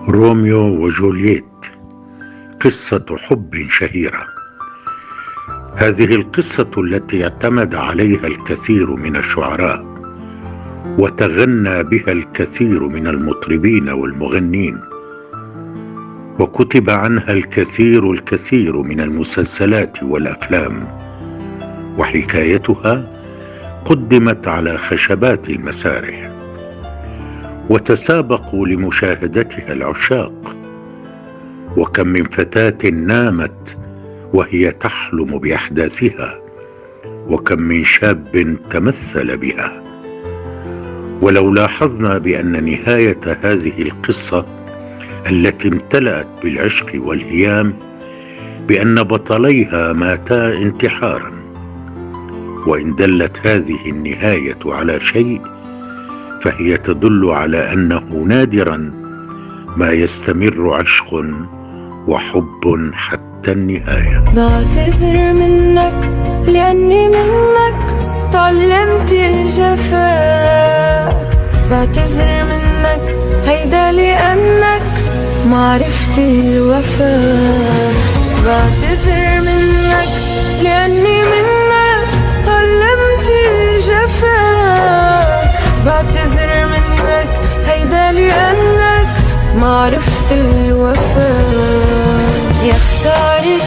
روميو وجولييت، قصة حب شهيرة. هذه القصة التي اعتمد عليها الكثير من الشعراء وتغنى بها الكثير من المطربين والمغنين، وكتب عنها الكثير من المسلسلات والأفلام، وحكايتها قدمت على خشبات المسارح وتسابقوا لمشاهدتها العشاق. وكم من فتاة نامت وهي تحلم بأحداثها، وكم من شاب تمثل بها. ولو لاحظنا بأن نهاية هذه القصة التي امتلأت بالعشق والهيام بأن بطليها ماتا انتحارا، وإن دلت هذه النهاية على شيء فهي تدل على أنه نادرا ما يستمر عشق وحب حتى النهاية. بعتذر منك لأني منك تعلمت الجفاء، بعتذر منك هيدا لأنك معرفت الوفاء، بعتذر منك لأني منك تعلمت الجفاء، بعتذر منك هيدا لأنك معرفت الوفاء. يا خسارة